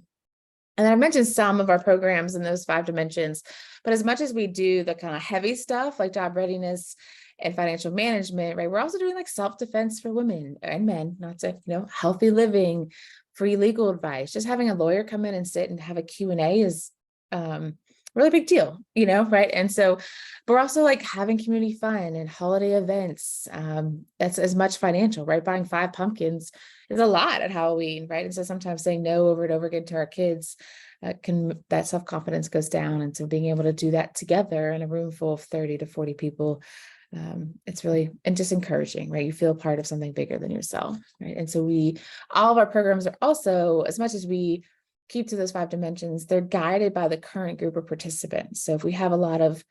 then I mentioned some of our programs in those 5 dimensions, but as much as we do the kind of heavy stuff like job readiness and financial management, right, we're also doing like self-defense for women and men, not to, healthy living, free legal advice. Just having a lawyer come in and sit and have a Q&A is really big deal, right? And so we're also like having community fun and holiday events. That's as much financial, right? Buying 5 pumpkins is a lot at Halloween, right? And so sometimes saying no over and over again to our kids, that self-confidence goes down. And so being able to do that together in a room full of 30 to 40 people, it's really, and just encouraging, right? You feel part of something bigger than yourself, right? And so all of our programs are also, as much as we keep to those 5 dimensions, they're guided by the current group of participants. So if we have a lot of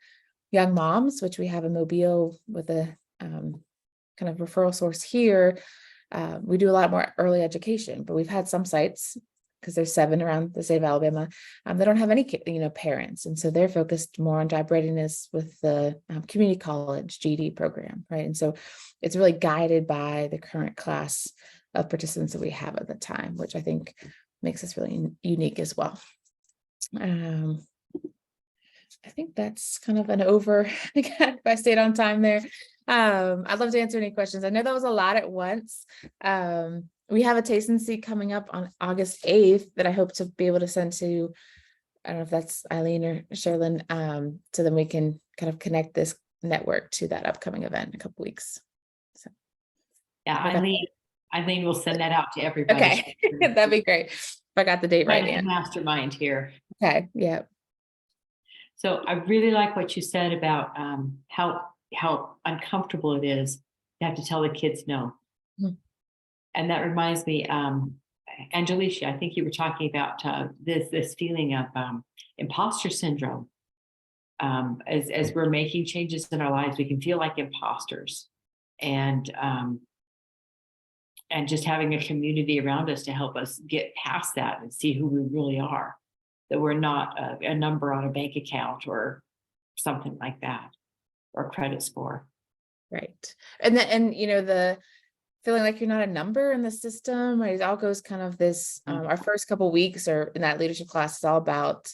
young moms, which we have in Mobile with a kind of referral source here, we do a lot more early education, but we've had some sites, because there's 7 around the state of Alabama, they don't have any, parents. And so they're focused more on job readiness with the community college GED program, right? And so it's really guided by the current class of participants that we have at the time, which I think makes us really unique as well. I think that's kind of an if I stayed on time there. I'd love to answer any questions. I know that was a lot at once. We have a taste and see coming up on August 8th that I hope to be able to send to, I don't know if that's Eileen or Sherilyn, so then we can kind of connect this network to that upcoming event in a couple weeks. So Yeah, Eileen will send that out to everybody. Okay, that'd be great if I got the date right. Mastermind here. Okay, yeah. So I really like what you said about how uncomfortable it is to have to tell the kids no. Mhm. And that reminds me, Angelicia, I think you were talking about this feeling of imposter syndrome. As we're making changes in our lives, we can feel like imposters, and just having a community around us to help us get past that and see who we really are, that we're not a number on a bank account or something like that, or credit score. Right. And the feeling like you're not a number in the system, right? It all goes kind of this, our first couple weeks or in that leadership class is all about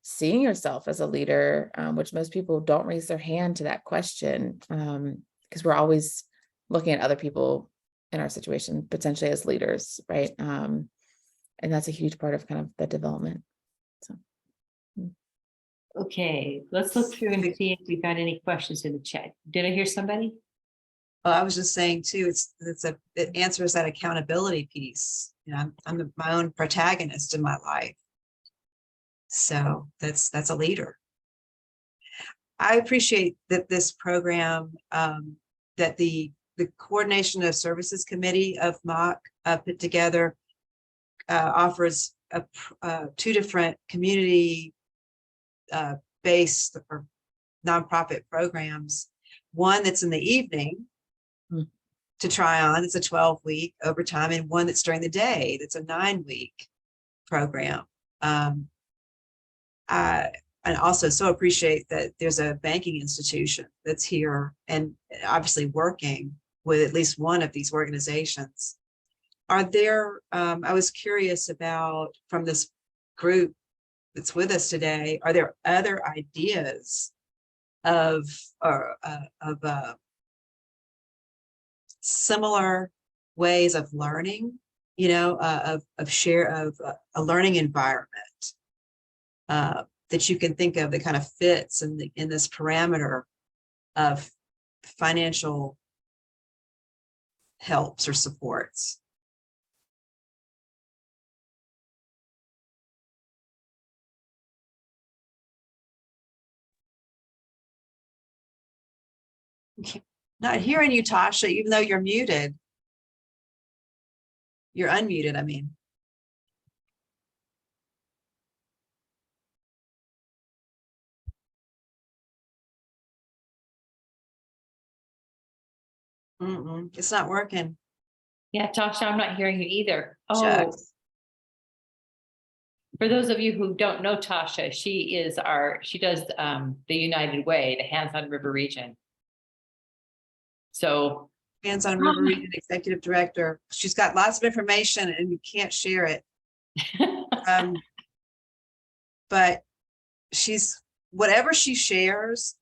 seeing yourself as a leader, which most people don't raise their hand to that question, because we're always looking at other people in our situation potentially as leaders, right? And that's a huge part of kind of the development. So. Okay, let's look through and see if we've got any questions in the chat. Did I hear somebody? Well, I was just saying too, it answers that accountability piece. You know, I'm my own protagonist in my life. So that's a leader. I appreciate that this program, that the Coordination of Services Committee of MOC put together, offers two different community based or nonprofit programs. One that's in the evening to try on, it's a 12-week overtime, and one that's during the day, that's a 9-week program. I also so appreciate that there's a banking institution that's here and obviously working with at least one of these organizations. Are there, I was curious about, from this group that's with us today, are there other ideas of similar ways of learning, you know, of a learning environment that you can think of that kind of fits in this parameter of financial helps or supports? Not hearing you, Tasha, even though you're muted. You're unmuted, I mean. It's not working. Yeah, Tasha, I'm not hearing you either. Oh, Shucks. for those of you who don't know Tasha, she does the United Way, the HandsOn River Region. So HandsOn River Region Executive Director. She's got lots of information and you can't share it. But whatever she shares,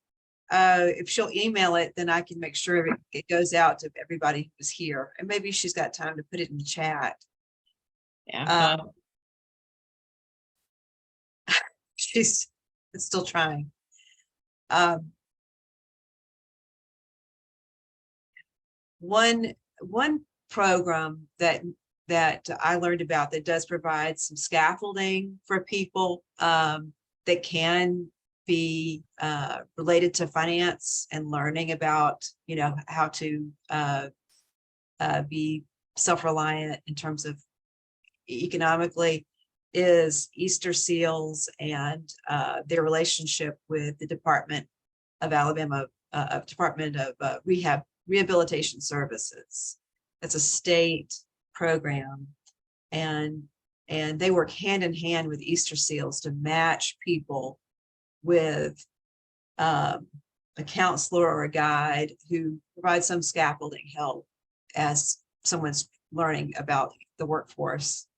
if she'll email it, then I can make sure it goes out to everybody who's here. And maybe she's got time to put it in the chat. yeah, She's still trying. One program that I learned about that does provide some scaffolding for people that can be related to finance and learning about, you know, how to be self-reliant in terms of economically, is Easter Seals and their relationship with the Department of Alabama, Department of Rehabilitation Services. It's a state program, and they work hand in hand with Easter Seals to match people with a counselor or a guide who provides some scaffolding help as someone's learning about the workforce.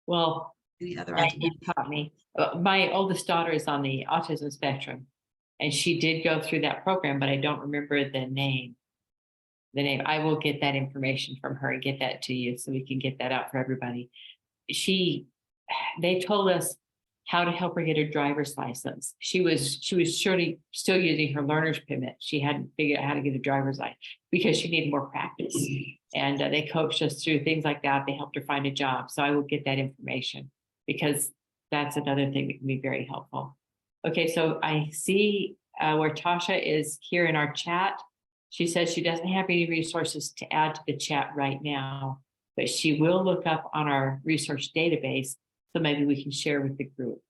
well, Any other yeah, ideas? you taught me. My oldest daughter is on the autism spectrum, and she did go through that program, but I don't remember the name. I will get that information from her and get that to you so we can get that out for everybody. They told us how to help her get her driver's license. She was surely still using her learner's permit. She hadn't figured out how to get a driver's license because she needed more practice. And they coached us through things like that. They helped her find a job. So I will get that information. because that's another thing that can be very helpful. Okay, so I see where Tasha is here in our chat. She says she doesn't have any resources to add to the chat right now, but she will look up on our resource database, so maybe we can share with the group.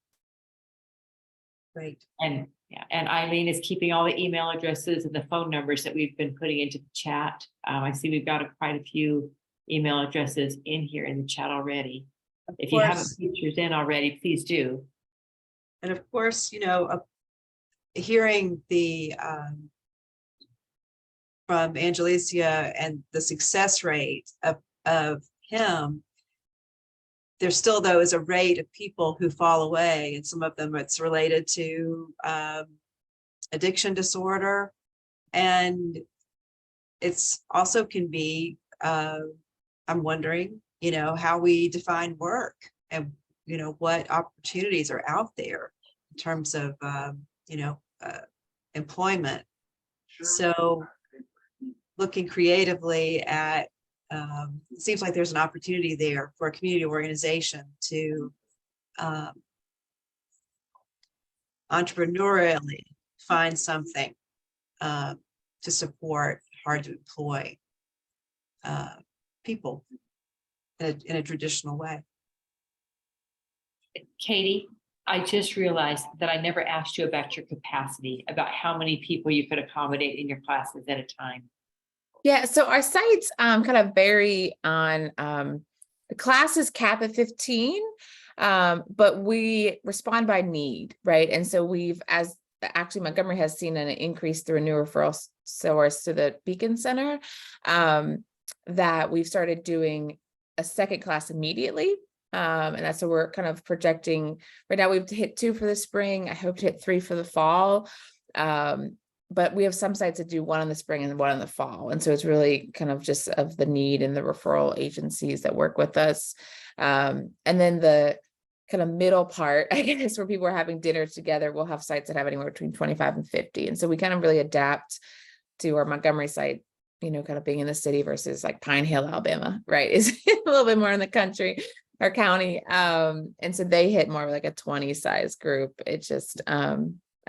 Great. And yeah, and Eileen is keeping all the email addresses and the phone numbers that we've been putting into the chat. I see we've got quite a few email addresses in here in the chat already. If you haven't featured in already, please do. And of course, you know, hearing the from Angelicia and the success rate of him, there still though is a rate of people who fall away, and some of them it's related to addiction disorder, and it's also can be I'm wondering, you know, how we define work and, you know, what opportunities are out there in terms of, you know, employment. So looking creatively at, it seems like there's an opportunity there for a community organization to entrepreneurially find something to support hard to employ people in a traditional way. Katie, I just realized that I never asked you about your capacity, about how many people you could accommodate in your classes at a time. Yeah, so our sites kind of vary on the classes cap at 15, but we respond by need, right? And so we've, as actually Montgomery has seen an increase through a new referral source to the Beacon Center, that we've started doing a second class immediately. And that's what we're kind of projecting. Right now we've hit 2 for the spring. I hope to hit 3 for the fall. But we have some sites that do 1 in the spring and 1 in the fall. And so it's really kind of just of the need and the referral agencies that work with us. And then the kind of middle part, I guess, where people are having dinner together, we'll have sites that have anywhere between 25 and 50. And so we kind of really adapt to our Montgomery site, you know, kind of being in the city versus like Pine Hill, Alabama, right? Is a little bit more in the country or county. And so they hit more like a 20 size group. It's just, I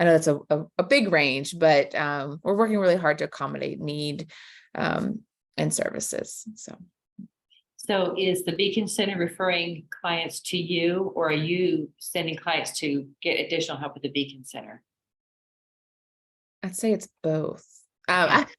know that's a big range, but we're working really hard to accommodate need and services. So is the Beacon Center referring clients to you, or are you sending clients to get additional help with the Beacon Center? I'd say it's both. The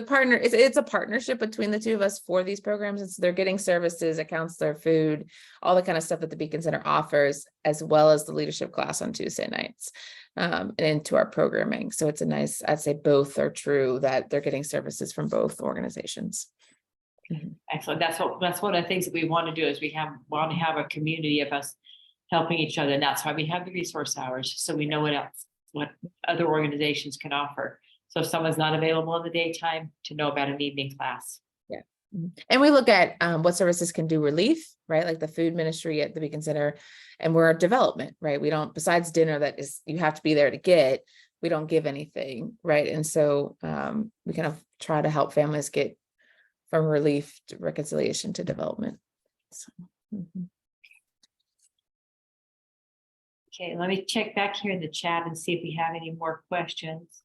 partner, it's a partnership between the two of us for these programs. And so they're getting services, a counselor, food, all the kind of stuff that the Beacon Center offers, as well as the leadership class on Tuesday nights and into our programming. So it's a nice, I'd say both are true, that they're getting services from both organizations. Excellent. That's one of the things that we want to do, is we want to have a community of us helping each other. And that's why we have the resource hours, so we know what other organizations can offer. So if someone's not available in the daytime, to know about an evening class. Yeah. And we look at what services can do relief, right? Like the food ministry at the Beacon Center, and we're development, right? We don't, besides dinner that is, you have to be there to get, we don't give anything, right? And so we kind of try to help families get from relief to reconciliation to development. So, Okay, let me check back here in the chat and see if we have any more questions.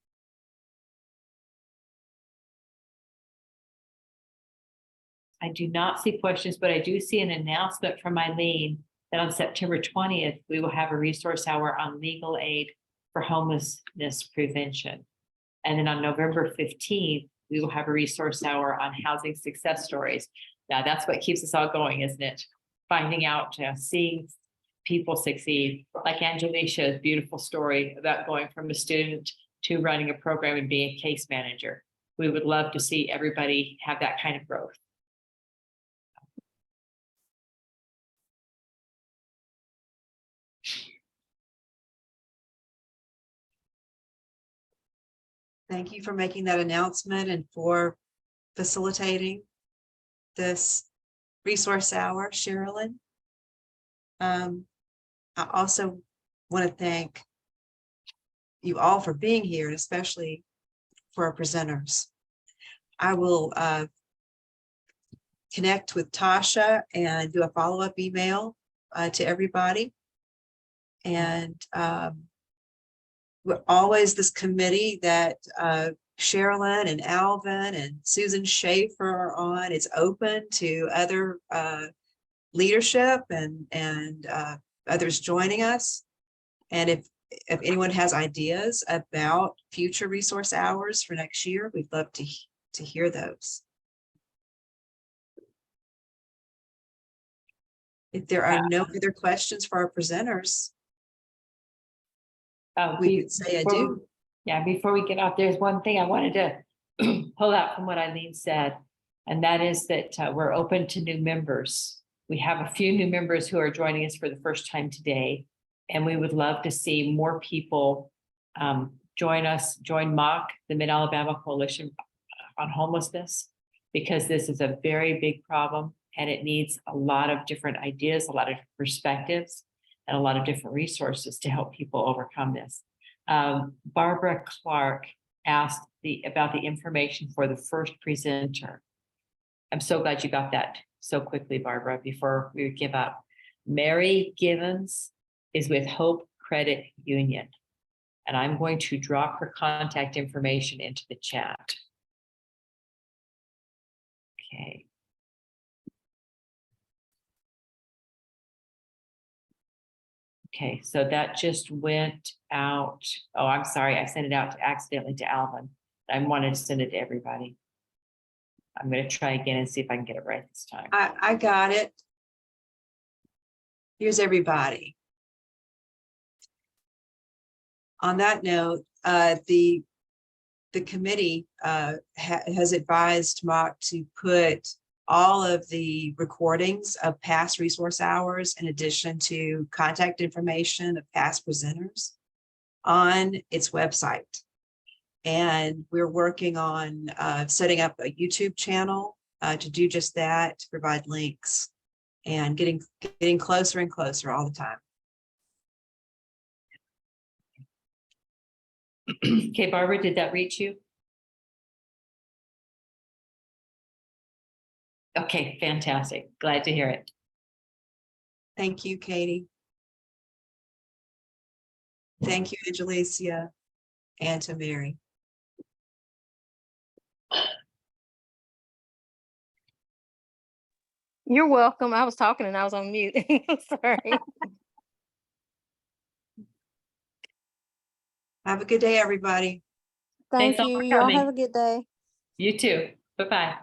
I do not see questions, but I do see an announcement from Eileen that on September 20th, we will have a resource hour on legal aid for homelessness prevention. And then on November 15th, we will have a resource hour on housing success stories. Now that's what keeps us all going, isn't it? Finding out, seeing people succeed, like Angelicia's beautiful story about going from a student to running a program and being a case manager. We would love to see everybody have that kind of growth. Thank you for making that announcement and for facilitating this resource hour, Sherilyn. I also want to thank you all for being here, and especially for our presenters. I will connect with Tasha and do a follow-up email to everybody. And we're always this committee that Sherilyn and Alvin and Susan Schaefer are on. It's open to other leadership and others joining us. And if anyone has ideas about future resource hours for next year, we'd love to hear those. If there are no other questions for our presenters, we could say adieu. Yeah, before we get off, there's one thing I wanted to pull out from what Eileen said, and that is that we're open to new members. We have a few new members who are joining us for the first time today, and we would love to see more people join MOC, the Mid-Alabama Coalition on Homelessness, because this is a very big problem and it needs a lot of different ideas, a lot of perspectives, and a lot of different resources to help people overcome this. Barbara Clark asked about the information for the first presenter. I'm so glad you got that so quickly, Barbara, before we would give up. Mary Givens is with Hope Credit Union, and I'm going to drop her contact information into the chat. Okay. Okay, so that just went out. Oh, I'm sorry, I sent it out accidentally to Alvin. I wanted to send it to everybody. I'm going to try again and see if I can get it right this time. I got it. Here's everybody. On that note, the committee has advised MOC to put all of the recordings of past resource hours, in addition to contact information of past presenters, on its website. And we're working on setting up a YouTube channel to do just that, to provide links, and getting closer and closer all the time. Okay, Barbara, did that reach you? Okay, fantastic. Glad to hear it. Thank you, Katie. Thank you, Angelicia, and to Mary. You're welcome. I was talking and I was on mute. Sorry. Have a good day, everybody. Thank Thanks all you. for Y'all coming. have a good day. You too. Bye-bye.